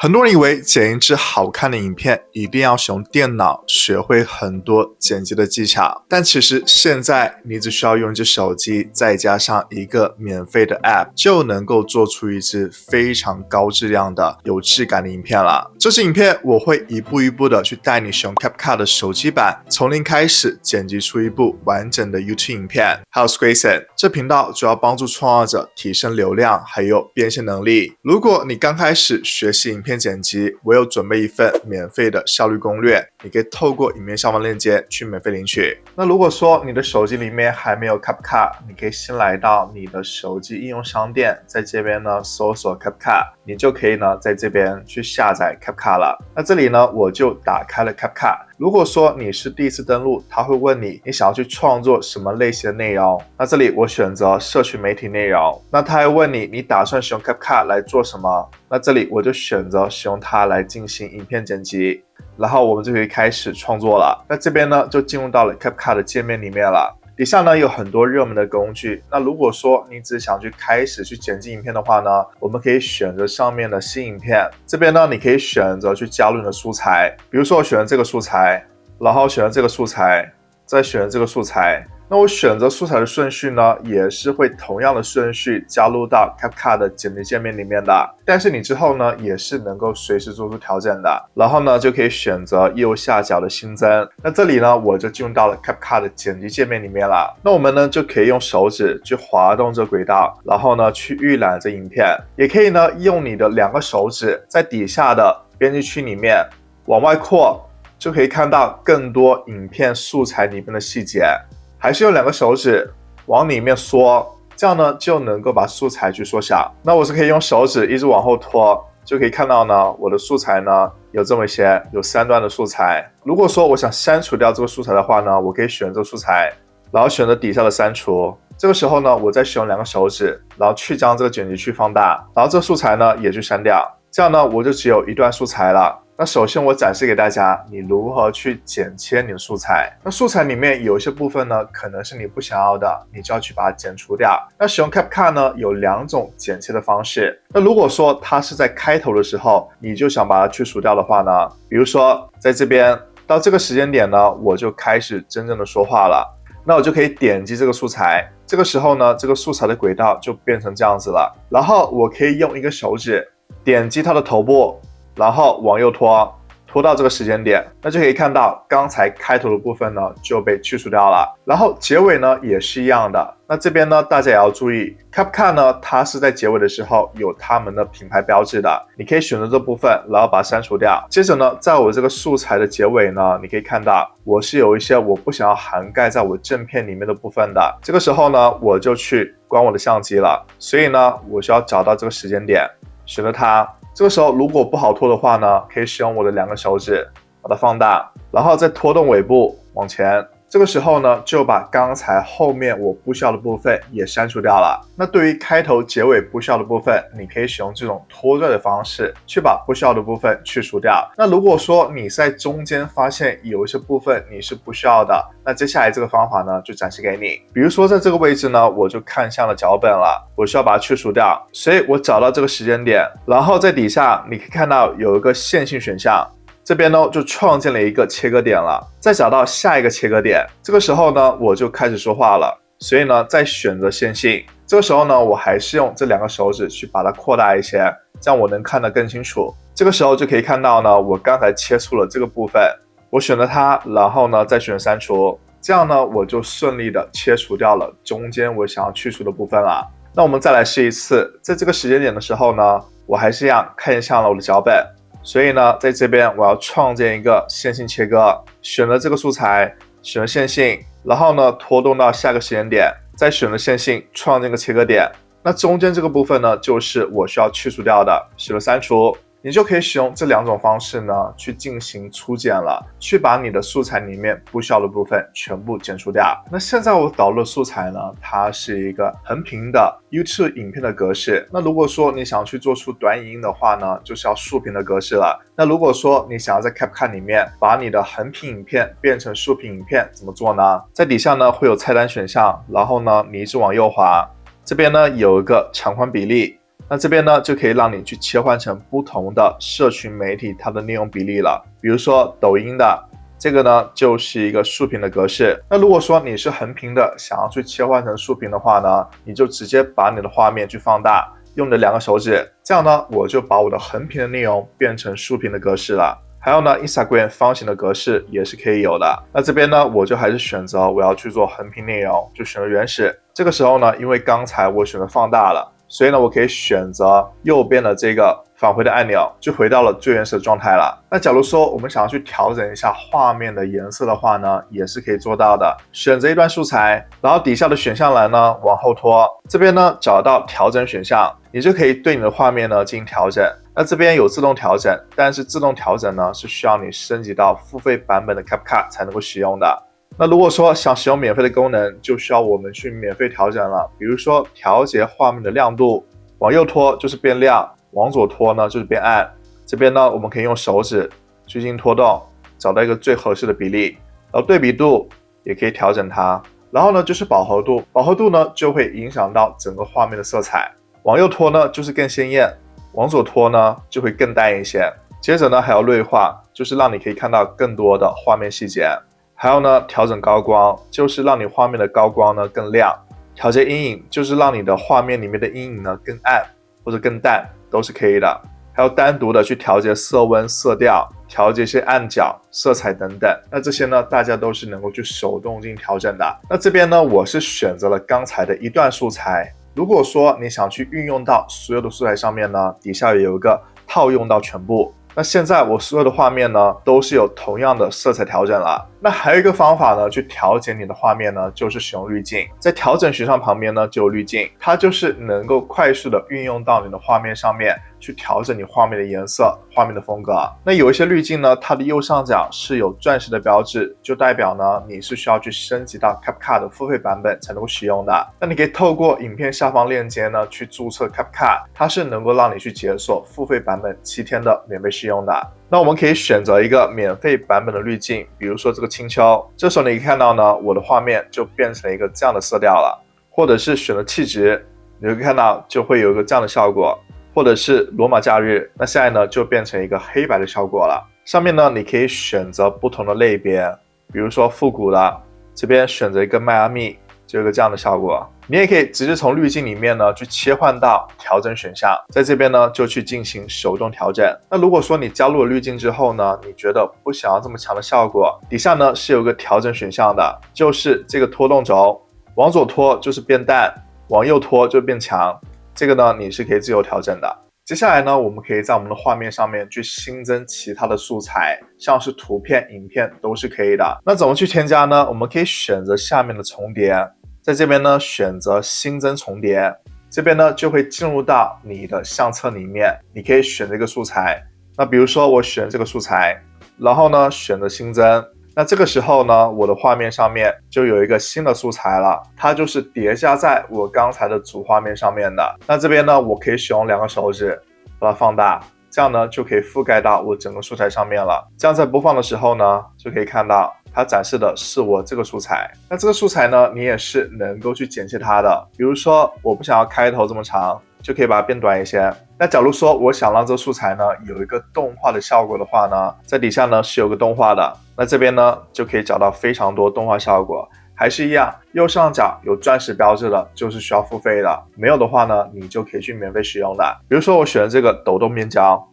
很多人以为剪一支好看的影片一定要使用电脑，学会很多剪辑的技巧，但其实现在你只需要用一只手机，再加上一个免费的 App， 就能够做出一支非常高质量的有质感的影片了。这支影片我会一步一步的去带你使用 CapCut 的手机版，从零开始剪辑出一部完整的 YouTube 影片。还有 Squareson 这频道主要帮助创作者提升流量还有变现能力。如果你刚开始学习影片剪辑，我有准备一份免费的效率攻略，你可以透过影片下方链接去免费领取。那如果说你的手机里面还没有 CapCut， 你可以先来到你的手机应用商店，在这边呢搜索 CapCut， 你就可以呢在这边去下载 CapCut 了。那这里呢我就打开了 CapCut。如果说你是第一次登录，他会问你想要去创作什么类型的内容，那这里我选择社群媒体内容。那他还问你打算使用 CapCut 来做什么，那这里我就选择使用它来进行影片剪辑，然后我们就可以开始创作了。那这边呢就进入到了 CapCut 的界面里面了。底下呢有很多热门的工具，那如果说你只想去开始去剪辑影片的话呢，我们可以选择上面的新影片，这边呢你可以选择去加入你的素材，比如说我选择这个素材，然后选择这个素材，再选择这个素材。那我选择素材的顺序呢，也是会同样的顺序加入到 CapCut 的剪辑界面里面的，但是你之后呢也是能够随时做出调整的。然后呢就可以选择右下角的新增，那这里呢我就进入到了 CapCut 的剪辑界面里面了。那我们呢就可以用手指去滑动这轨道，然后呢去预览这影片，也可以呢用你的2个手指在底下的编辑区里面往外扩，就可以看到更多影片素材里面的细节。还是用2个手指往里面缩，这样呢就能够把素材去缩小。那我是可以用手指一直往后拖，就可以看到呢我的素材呢有这么一些，有3段的素材。如果说我想删除掉这个素材的话呢，我可以选择素材，然后选择底下的删除。这个时候呢我再使用2个手指，然后去将这个剪辑区放大，然后这个素材呢也去删掉，这样呢我就只有1段素材了。那首先我展示给大家你如何去剪切你的素材。那素材里面有一些部分呢可能是你不想要的，你就要去把它剪除掉。那使用 CapCut 呢有2种剪切的方式。那如果说它是在开头的时候你就想把它去除掉的话呢，比如说在这边到这个时间点呢我就开始真正的说话了，那我就可以点击这个素材，这个时候呢这个素材的轨道就变成这样子了。然后我可以用1个手指点击它的头部，然后往右拖到这个时间点，那就可以看到刚才开头的部分呢就被去除掉了。然后结尾呢也是一样的。那这边呢大家也要注意 CapCut 呢它是在结尾的时候有他们的品牌标志的，你可以选择这部分然后把它删除掉。接着呢在我这个素材的结尾呢，你可以看到我是有一些我不想要涵盖在我正片里面的部分的，这个时候呢我就去关我的相机了。所以呢我需要找到这个时间点，选择它。这个时候如果不好拖的话呢，可以使用我的2个手指把它放大，然后再拖动尾部往前。这个时候呢就把刚才后面我不需要的部分也删除掉了。那对于开头结尾不需要的部分，你可以使用这种拖拽的方式去把不需要的部分去除掉。那如果说你在中间发现有一些部分你是不需要的，那接下来这个方法呢就展示给你。比如说在这个位置呢我就看向了脚本了，我需要把它去除掉，所以我找到这个时间点，然后在底下你可以看到有一个线性选项，这边呢就创建了一个切割点了，再找到下一个切割点，这个时候呢我就开始说话了，所以呢再选择线性。这个时候呢我还是用这2个手指去把它扩大一些，这样我能看得更清楚。这个时候就可以看到呢我刚才切出了这个部分，我选择它，然后呢再选删除，这样呢我就顺利的切除掉了中间我想要去除的部分了。那我们再来试一次，在这个时间点的时候呢我还是一样看向了我的脚本，所以呢在这边我要创建一个线性切割，选择这个素材，选择线性，然后呢拖动到下个时间点，再选择线性，创建一个切割点。那中间这个部分呢就是我需要去除掉的，选择删除。你就可以使用这2种方式呢去进行初剪了，去把你的素材里面不需要的部分全部剪除掉。那现在我导入的素材呢，它是一个横屏的 YouTube 影片的格式。那如果说你想去做出短影音的话呢，就是要竖屏的格式了。那如果说你想要在 CapCut 里面把你的横屏影片变成竖屏影片，怎么做呢？在底下呢会有菜单选项，然后呢你一直往右滑，这边呢有一个长宽比例，那这边呢就可以让你去切换成不同的社群媒体它的内容比例了。比如说抖音的这个呢就是一个竖屏的格式。那如果说你是横屏的，想要去切换成竖屏的话呢，你就直接把你的画面去放大，用你的2个手指，这样呢我就把我的横屏的内容变成竖屏的格式了。还有呢 Instagram 方形的格式也是可以有的。那这边呢我就还是选择我要去做横屏内容，就选择原始。这个时候呢因为刚才我选择放大了，所以呢我可以选择右边的这个返回的按钮，就回到了最原始的状态了。那假如说我们想要去调整一下画面的颜色的话呢，也是可以做到的。选择一段素材，然后底下的选项栏呢往后拖，这边呢找到调整选项，你就可以对你的画面呢进行调整。那这边有自动调整，但是自动调整呢是需要你升级到付费版本的 CapCut 才能够使用的。那如果说想使用免费的功能，就需要我们去免费调整了。比如说调节画面的亮度，往右拖就是变亮，往左拖呢就是变暗。这边呢我们可以用手指去进行拖动，找到一个最合适的比例。然后对比度也可以调整它。然后呢就是饱和度，饱和度呢就会影响到整个画面的色彩。往右拖呢就是更鲜艳，往左拖呢就会更淡一些。接着呢还有锐化，就是让你可以看到更多的画面细节。还有呢调整高光，就是让你画面的高光呢更亮。调节阴影，就是让你的画面里面的阴影呢更暗或者更淡，都是可以的。还有单独的去调节色温、色调，调节一些暗角、色彩等等。那这些呢大家都是能够去手动进行调整的。那这边呢我是选择了刚才的一段素材。如果说你想去运用到所有的素材上面呢，底下也有一个套用到全部。那现在我所有的画面呢都是有同样的色彩调整了。那还有一个方法呢去调节你的画面呢，就是使用滤镜。在调整选项旁边呢就有滤镜，它就是能够快速的运用到你的画面上面，去调整你画面的颜色、画面的风格。那有一些滤镜呢，它的右上角是有钻石的标志，就代表呢你是需要去升级到 CapCut 的付费版本才能够使用的。那你可以透过影片下方链接呢去注册 CapCut， 它是能够让你去解锁付费版本7天的免费试用的。那我们可以选择一个免费版本的滤镜，比如说这个青丘，这时候你可以看到呢，我的画面就变成了一个这样的色调了。或者是选择气质，你会看到就会有一个这样的效果。或者是罗马假日，那现在呢就变成一个黑白的效果了。上面呢你可以选择不同的类别，比如说复古的，这边选择一个迈阿密，就有一个这样的效果。你也可以直接从滤镜里面呢去切换到调整选项，在这边呢就去进行手动调整。那如果说你加入了滤镜之后呢，你觉得不想要这么强的效果，底下呢是有个调整选项的，就是这个拖动轴，往左拖就是变淡，往右拖就变强。这个呢你是可以自由调整的。接下来呢我们可以在我们的画面上面去新增其他的素材，像是图片、影片都是可以的。那怎么去添加呢？我们可以选择下面的重叠，在这边呢选择新增重叠，这边呢就会进入到你的相册里面，你可以选这个素材。那比如说我选这个素材，然后呢选择新增，那这个时候呢我的画面上面就有一个新的素材了，它就是叠加在我刚才的主画面上面的。那这边呢我可以使用2个手指把它放大，这样呢就可以覆盖到我整个素材上面了。这样在播放的时候呢就可以看到它展示的是我这个素材。那这个素材呢你也是能够去剪切它的，比如说我不想要开头这么长，就可以把它变短一些。那假如说我想让这个素材呢有一个动画的效果的话呢，在底下呢是有个动画的，那这边呢就可以找到非常多动画效果。还是一样，右上角有钻石标志的就是需要付费的，没有的话呢你就可以去免费使用的。比如说我选的这个抖动面胶，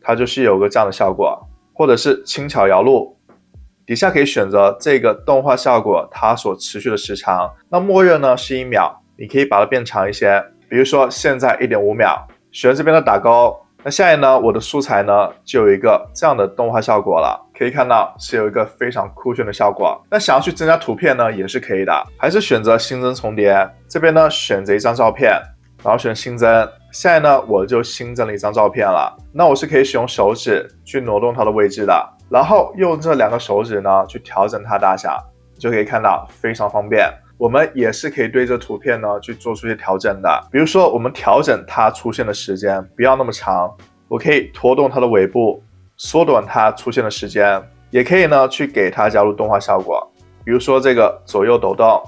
它就是有个这样的效果，或者是轻巧摇录，底下可以选择这个动画效果它所持续的时长，那默认呢是1秒，你可以把它变长一些，比如说现在 1.5秒，选这边的打勾。那下来呢我的素材呢就有一个这样的动画效果了，可以看到是有一个非常酷炫的效果。那想要去增加图片呢也是可以的，还是选择新增重叠，这边呢选择一张照片，然后选新增，现在呢我就新增了一张照片了。那我是可以使用手指去挪动它的位置的，然后用这2个手指呢去调整它大小，你就可以看到非常方便。我们也是可以对这图片呢去做出一些调整的，比如说我们调整它出现的时间不要那么长，我可以拖动它的尾部，缩短它出现的时间，也可以呢去给它加入动画效果，比如说这个左右抖动，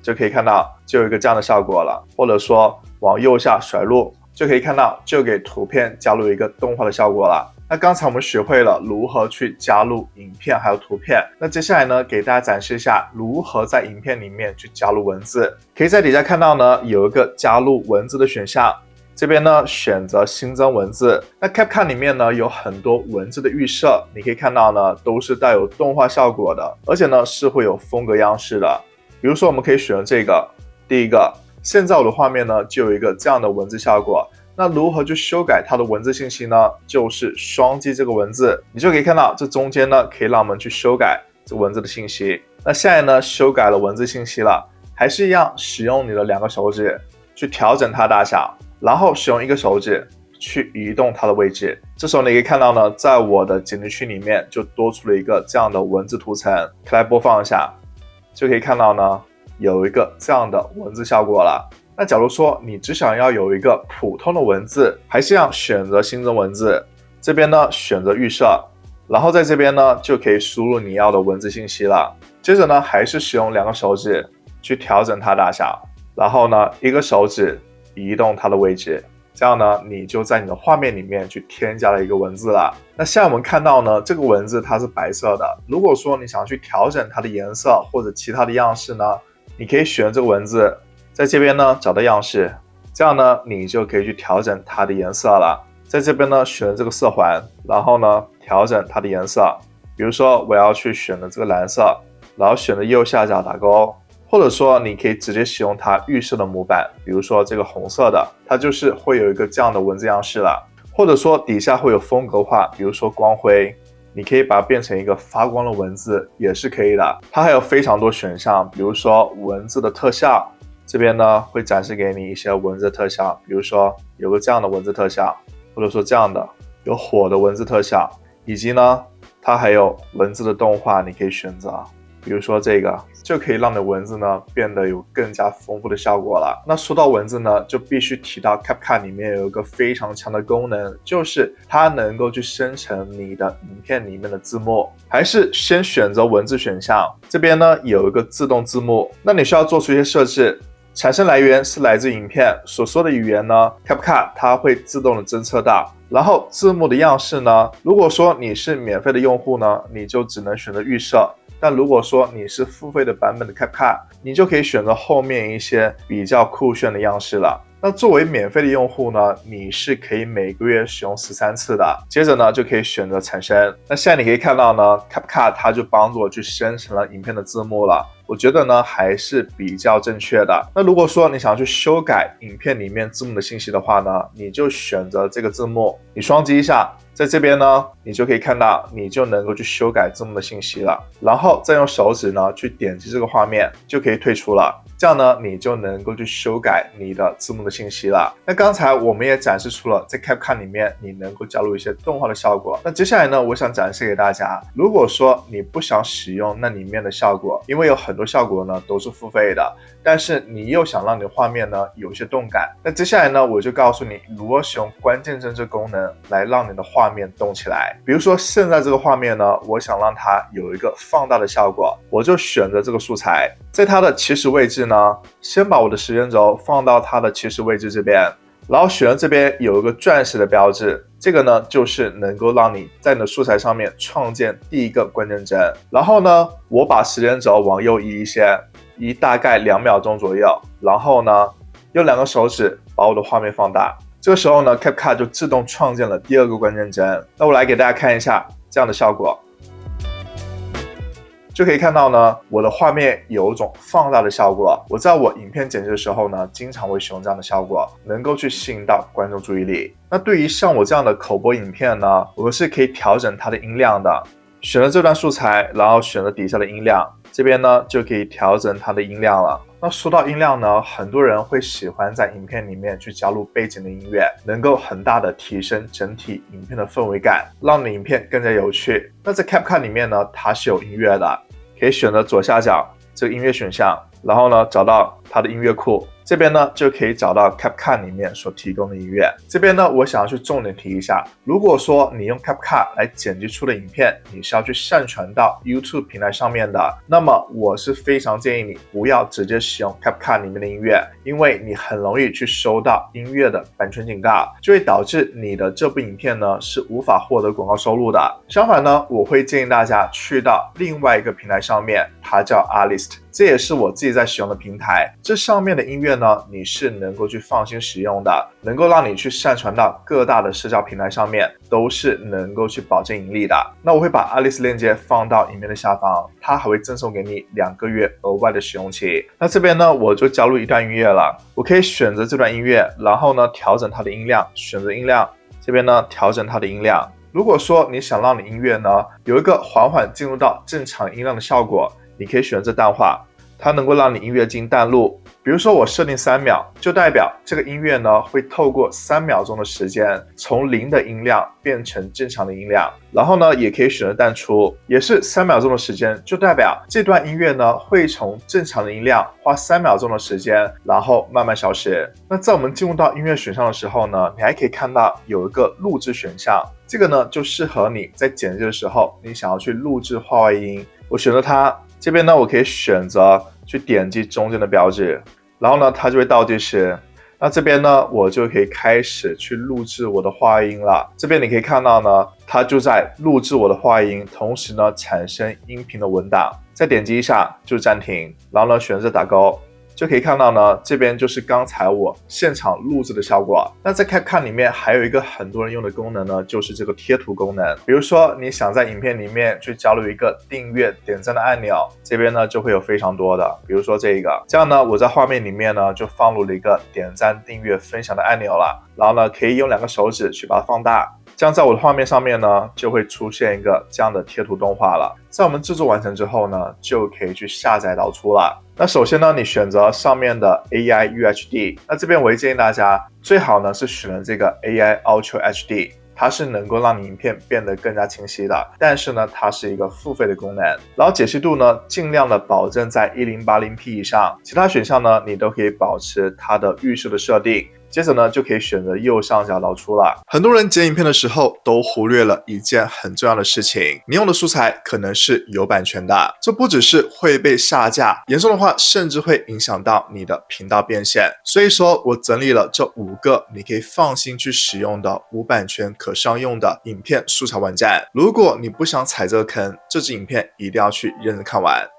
就可以看到就有一个这样的效果了。或者说往右下甩入，就可以看到就给图片加入一个动画的效果了。那刚才我们学会了如何去加入影片还有图片，那接下来呢，给大家展示一下如何在影片里面去加入文字。可以在底下看到呢，有一个加入文字的选项，这边呢选择新增文字。那 CapCut 里面呢有很多文字的预设，你可以看到呢都是带有动画效果的，而且呢是会有风格样式的。比如说我们可以选这个，第一个，现在我的画面呢就有一个这样的文字效果。那如何去修改它的文字信息呢？就是双击这个文字，你就可以看到这中间呢可以让我们去修改这文字的信息。那现在呢修改了文字信息了，还是一样使用你的2个手指去调整它大小，然后使用1个手指去移动它的位置。这时候你可以看到呢，在我的剪辑区里面就多出了一个这样的文字图层，可以来播放一下，就可以看到呢有一个这样的文字效果了。那假如说你只想要有一个普通的文字，还是要选择新增文字，这边呢选择预设，然后在这边呢就可以输入你要的文字信息了。接着呢还是使用2个手指去调整它大小，然后呢1个手指移动它的位置，这样呢你就在你的画面里面去添加了一个文字了。那现在我们看到呢，这个文字它是白色的，如果说你想去调整它的颜色或者其他的样式呢，你可以选这个文字，在这边呢找到样式，这样呢你就可以去调整它的颜色了。在这边呢选这个色环，然后呢调整它的颜色，比如说我要去选的这个蓝色，然后选的右下角打勾，或者说你可以直接使用它预设的模板，比如说这个红色的，它就是会有一个这样的文字样式了。或者说底下会有风格化，比如说光辉，你可以把它变成一个发光的文字也是可以的。它还有非常多选项，比如说文字的特效，这边呢会展示给你一些文字特效，比如说有个这样的文字特效，或者说这样的有火的文字特效，以及呢它还有文字的动画你可以选择，比如说这个就可以让你的文字呢变得有更加丰富的效果了。那说到文字呢，就必须提到 CapCut 里面有一个非常强的功能，就是它能够去生成你的影片里面的字幕。还是先选择文字选项，这边呢有一个自动字幕，那你需要做出一些设置。产生来源是来自影片所说的语言呢 CapCut 它会自动的侦测到。然后字幕的样式呢，如果说你是免费的用户呢，你就只能选择预设，但如果说你是付费的版本的 CapCut， 你就可以选择后面一些比较酷炫的样式了。那作为免费的用户呢，你是可以每个月使用13次的，接着呢就可以选择产生。那现在你可以看到呢 CapCut 它就帮助我去生成了影片的字幕了，我觉得呢还是比较正确的。那如果说你想要去修改影片里面字幕的信息的话呢，你就选择这个字幕，你双击一下，在这边呢你就可以看到你就能够去修改字幕的信息了，然后再用手指呢去点击这个画面就可以退出了，这样呢你就能够去修改你的字幕的信息了。那刚才我们也展示出了在 CapCut 里面你能够加入一些动画的效果，那接下来呢我想展示给大家，如果说你不想使用那里面的效果，因为有很多效果呢都是付费的，但是你又想让你的画面呢有些动感，那接下来呢我就告诉你如何使用关键帧这功能来让你的画面动起来。比如说现在这个画面呢，我想让它有一个放大的效果，我就选择这个素材，在它的起始位置呢，先把我的时间轴放到它的起始位置这边，然后选择这边有一个钻石的标志，这个呢就是能够让你在你的素材上面创建第一个关键帧。然后呢我把时间轴往右移一些，移大概2秒钟左右，然后呢用2个手指把我的画面放大，这个时候呢 CapCut 就自动创建了第2个关键帧。那我来给大家看一下这样的效果，就可以看到呢我的画面有一种放大的效果。我在我影片剪辑的时候呢经常会使用这样的效果，能够去吸引到观众注意力。那对于像我这样的口播影片呢，我是可以调整它的音量的，选了这段素材，然后选了底下的音量，这边呢就可以调整它的音量了。那说到音量呢，很多人会喜欢在影片里面去加入背景的音乐，能够很大的提升整体影片的氛围感，让你的影片更加有趣。那在 CapCut 里面呢，它是有音乐的，可以选择左下角这个音乐选项，然后呢找到它的音乐库，这边呢就可以找到 CapCut 里面所提供的音乐。这边呢我想要去重点提一下，如果说你用 CapCut 来剪辑出的影片，你是要去上传到 YouTube 平台上面的，那么我是非常建议你不要直接使用 CapCut 里面的音乐，因为你很容易去收到音乐的版权警告，就会导致你的这部影片呢是无法获得广告收入的。相反呢，我会建议大家去到另外一个平台上面，它叫 Artlist， 这也是我自己在使用的平台。这上面的音乐呢，你是能够去放心使用的，能够让你去上传到各大的社交平台上面，都是能够去保证盈利的。那我会把 Artlist 链接放到影片的下方，它还会赠送给你2个月额外的使用期。那这边呢，我就加入一段音乐了，我可以选择这段音乐，然后呢调整它的音量，选择音量，这边呢调整它的音量。如果说你想让你音乐呢有一个缓缓进入到正常音量的效果，你可以选择淡化，它能够让你音乐进行淡录。比如说我设定3秒，就代表这个音乐呢会透过3秒钟的时间，从0的音量变成正常的音量。然后呢，也可以选择淡出，也是3秒钟的时间，就代表这段音乐呢会从正常的音量花3秒钟的时间，然后慢慢消失。那在我们进入到音乐选项的时候呢，你还可以看到有一个录制选项，这个呢就适合你在剪辑的时候，你想要去录制话外音。我选择它，这边呢我可以选择去点击中间的标志，然后呢它就会倒计时。那这边呢我就可以开始去录制我的话音了。这边你可以看到呢，它就在录制我的话音，同时呢产生音频的文档。再点击一下就暂停，然后呢选择打勾，就可以看到呢，这边就是刚才我现场录制的效果。那在 CapCut 里面还有一个很多人用的功能呢，就是这个贴图功能。比如说你想在影片里面去加入一个订阅点赞的按钮，这边呢就会有非常多的，比如说这个，这样呢我在画面里面呢就放入了一个点赞、订阅、分享的按钮了，然后呢可以用2个手指去把它放大，这样在我的画面上面呢就会出现一个这样的贴图动画了。在我们制作完成之后呢，就可以去下载导出了。那首先呢，你选择上面的 AI UHD， 那这边我会建议大家最好呢是选择这个 AI Ultra HD， 它是能够让你影片变得更加清晰的，但是呢它是一个付费的功能。然后解析度呢尽量的保证在 1080p 以上，其他选项呢你都可以保持它的预设的设定。接着呢，就可以选择右上角导出了。很多人剪影片的时候都忽略了一件很重要的事情，你用的素材可能是有版权的，这不只是会被下架，严重的话甚至会影响到你的频道变现。所以说我整理了这5个你可以放心去使用的无版权可商用的影片素材网站。如果你不想踩这个坑，这支影片一定要去认真看完。